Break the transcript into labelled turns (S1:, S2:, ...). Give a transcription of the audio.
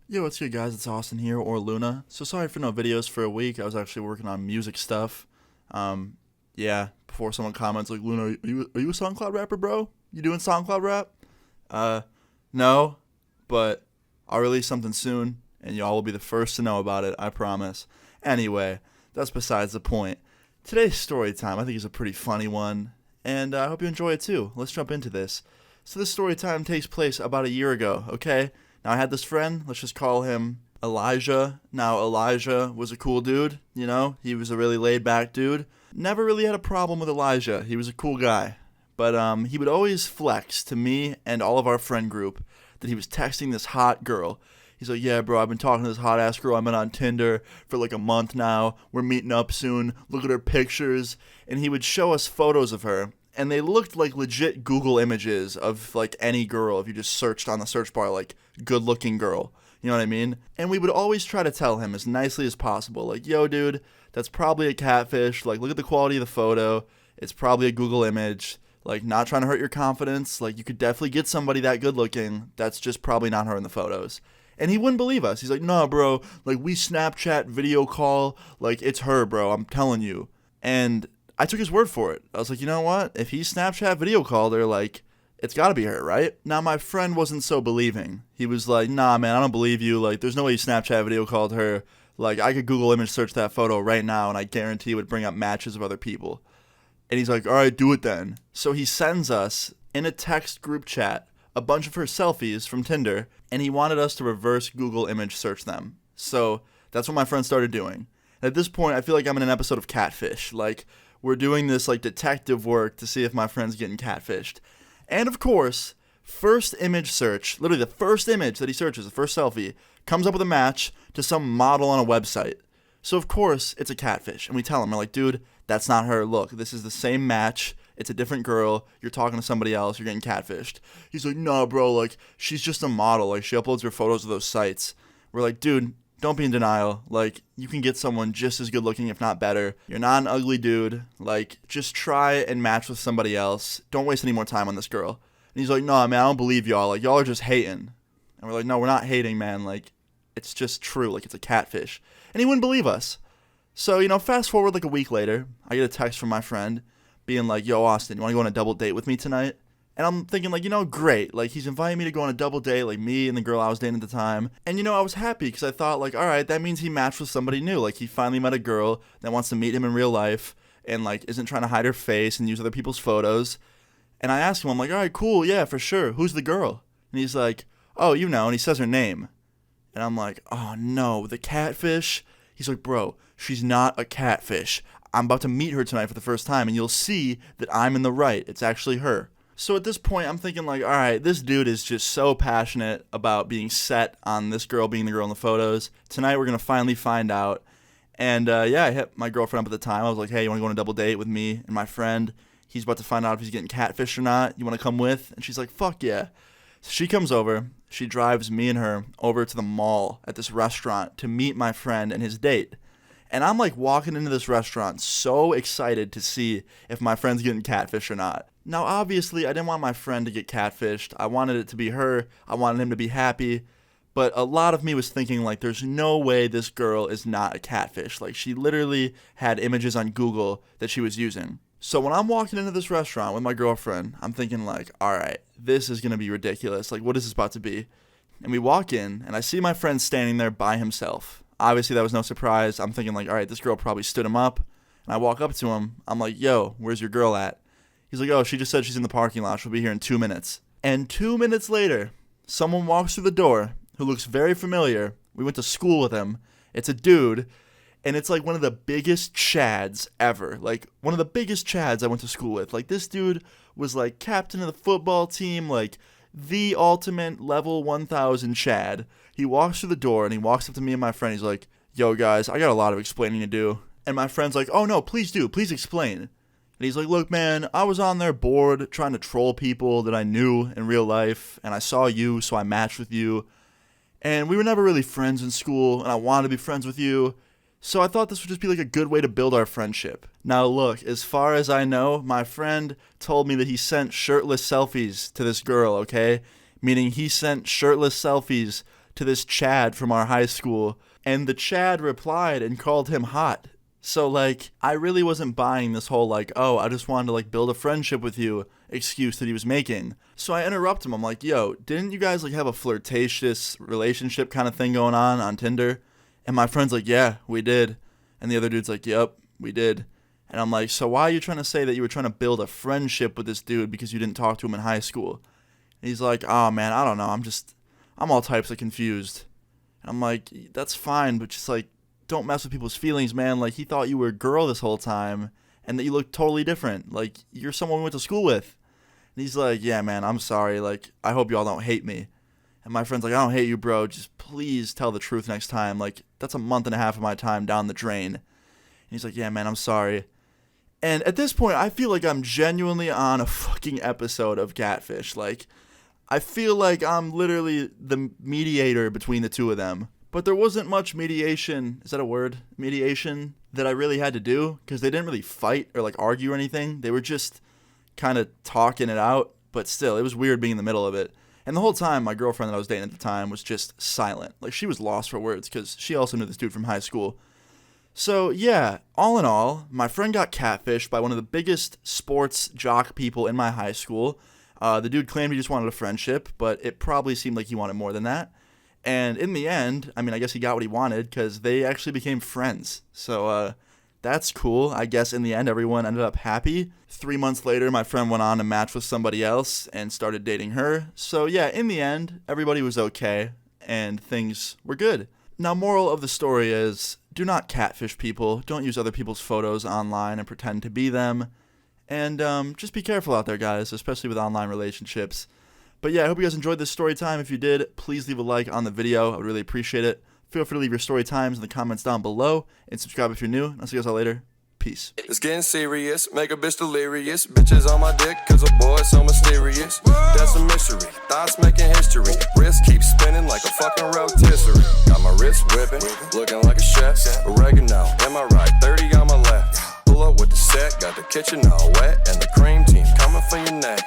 S1: Yo, what's good, guys? It's Austin here, or Luna. So sorry for no videos for a week. I was actually working on music stuff. Um, yeah. Before someone comments like, Luna, are you a SoundCloud rapper, bro? You doing SoundCloud rap? Uh, no, but I'll release something soon, and y'all will be the first to know about it. I promise. Anyway, that's besides the point. Today's story time, I think, is a pretty funny one, and I hope you enjoy it too. Let's jump into this. So this story time takes place about a year ago. Okay. Now, I had this friend, let's just call him Elijah. Now, Elijah was a cool dude, he was a really laid back dude. Never really had a problem with Elijah. He was a cool guy. But he would always flex to me and all of our friend group that he was texting this hot girl. He's like, yeah, bro, I've been talking to this hot ass girl. I've been on Tinder for like a month now. We're meeting up soon. Look at her pictures. And he would show us photos of her. And they looked like legit Google images of like any girl if you just searched on the search bar like good looking girl. You know what I mean? And we would always try to tell him as nicely as possible, like, yo, dude, that's probably a catfish. Like, look at the quality of the photo. It's probably a Google image. Like, not trying to hurt your confidence. Like, you could definitely get somebody that good looking. That's just probably not her in the photos. And he wouldn't believe us. He's like, nah, bro, like, we Snapchat video call. Like, it's her, bro. I'm telling you. And I took his word for it. I was like, you know what? If he Snapchat video called her, like, it's gotta be her, right? Now, my friend wasn't so believing. He was like, nah, man, I don't believe you. Like, there's no way you Snapchat video called her. Like, I could Google image search that photo right now, and I guarantee it would bring up matches of other people. And he's like, all right, do it then. So he sends us, in a text group chat, a bunch of her selfies from Tinder, and he wanted us to reverse Google image search them. So that's what my friend started doing. And at this point, I feel like I'm in an episode of Catfish. Like, we're doing this like detective work to see if my friend's getting catfished. And of course, first image search, literally the first image that he searches, the first selfie, comes up with a match to some model on a website. So of course, it's a catfish. And we tell him, we're like, dude, that's not her. Look, this is the same match. It's a different girl. You're talking to somebody else. You're getting catfished. He's like, no, bro, like, she's just a model. Like, she uploads her photos to those sites. We're like, dude, don't be in denial. Like, you can get someone just as good looking, if not better. You're not an ugly dude. Like, just try and match with somebody else. Don't waste any more time on this girl. And he's like, no, man, I don't believe y'all. Like, y'all are just hating. And we're like, no, we're not hating, man. Like, it's just true. Like, it's a catfish. And he wouldn't believe us. So, fast forward like a week later, I get a text from my friend being like, yo, Austin, you want to go on a double date with me tonight? And I'm thinking, like, great. Like, he's inviting me to go on a double date, like me and the girl I was dating at the time. And, I was happy because I thought, like, all right, that means he matched with somebody new. Like, he finally met a girl that wants to meet him in real life and, like, isn't trying to hide her face and use other people's photos. And I asked him, I'm like, all right, cool, yeah, for sure. Who's the girl? And he's like, oh, and he says her name. And I'm like, oh, no, the catfish? He's like, bro, she's not a catfish. I'm about to meet her tonight for the first time, and you'll see that I'm in the right. It's actually her. So at this point, I'm thinking like, all right, this dude is just so passionate about being set on this girl being the girl in the photos. Tonight, we're going to finally find out. And I hit my girlfriend up at the time. I was like, hey, you want to go on a double date with me and my friend? He's about to find out if he's getting catfished or not. You want to come with? And she's like, fuck yeah. So she comes over. She drives me and her over to the mall at this restaurant to meet my friend and his date. And I'm like walking into this restaurant so excited to see if my friend's getting catfished or not. Now, obviously, I didn't want my friend to get catfished. I wanted it to be her. I wanted him to be happy. But a lot of me was thinking, like, there's no way this girl is not a catfish. Like, she literally had images on Google that she was using. So when I'm walking into this restaurant with my girlfriend, I'm thinking, like, all right, this is going to be ridiculous. Like, what is this about to be? And we walk in, and I see my friend standing there by himself. Obviously, that was no surprise. I'm thinking, like, all right, this girl probably stood him up. And I walk up to him. I'm like, yo, where's your girl at? He's like, oh, she just said she's in the parking lot. She'll be here in 2 minutes. And 2 minutes later, someone walks through the door who looks very familiar. We went to school with him. It's a dude. And it's like one of the biggest chads ever. Like, one of the biggest chads I went to school with. Like, this dude was, like, captain of the football team. Like, the ultimate level 1000 chad. He walks through the door, and he walks up to me and my friend. He's like, yo, guys, I got a lot of explaining to do. And my friend's like, oh, no, please do. Please explain. And he's like, look, man, I was on there bored trying to troll people that I knew in real life. And I saw you, so I matched with you. And we were never really friends in school, and I wanted to be friends with you. So I thought this would just be like a good way to build our friendship. Now look, as far as I know, my friend told me that he sent shirtless selfies to this girl, okay? Meaning he sent shirtless selfies to this Chad from our high school, and the Chad replied and called him hot. So, like, I really wasn't buying this whole, like, oh, I just wanted to, like, build a friendship with you excuse that he was making. So I interrupt him. I'm like, yo, didn't you guys, like, have a flirtatious relationship kind of thing going on Tinder? And my friend's like, yeah, we did. And the other dude's like, yep, we did. And I'm like, so why are you trying to say that you were trying to build a friendship with this dude because you didn't talk to him in high school? And he's like, oh, man, I don't know. I'm all types of confused. And I'm like, that's fine, but just, like, don't mess with people's feelings, man. Like, he thought you were a girl this whole time and that you looked totally different. Like, you're someone we went to school with. And he's like, yeah, man, I'm sorry. Like, I hope y'all don't hate me. And my friend's like, I don't hate you, bro. Just please tell the truth next time. Like, that's a month and a half of my time down the drain. And he's like, yeah, man, I'm sorry. And at this point, I feel like I'm genuinely on a fucking episode of Catfish. Like, I feel like I'm literally the mediator between the two of them. But there wasn't much mediation, is that a word? Mediation that I really had to do, because they didn't really fight or, like, argue or anything. They were just kind of talking it out, but still, it was weird being in the middle of it. And the whole time, my girlfriend that I was dating at the time was just silent. Like, she was lost for words, because she also knew this dude from high school. So, yeah, all in all, my friend got catfished by one of the biggest sports jock people in my high school. The dude claimed he just wanted a friendship, but it probably seemed like he wanted more than that. And in the end, I mean, I guess he got what he wanted because they actually became friends. So that's cool. I guess in the end, everyone ended up happy. 3 months later, my friend went on to match with somebody else and started dating her. So yeah, in the end, everybody was okay and things were good. Now, moral of the story is, do not catfish people. Don't use other people's photos online and pretend to be them. And just be careful out there, guys, especially with online relationships. But yeah, I hope you guys enjoyed this story time. If you did, please leave a like on the video. I would really appreciate it. Feel free to leave your story times in the comments down below. And subscribe if you're new. And I'll see you guys all later. Peace.
S2: It's getting serious, make a bitch delirious. Bitches on my dick, cause a boy so mysterious. That's a mystery, thoughts making history. Wrist keeps spinning like a fucking rotisserie. Got my wrist whipping, looking like a chef. Oregano, in my right, 30 on my left. Pull up with the set, got the kitchen all wet. And the cream team coming for your neck.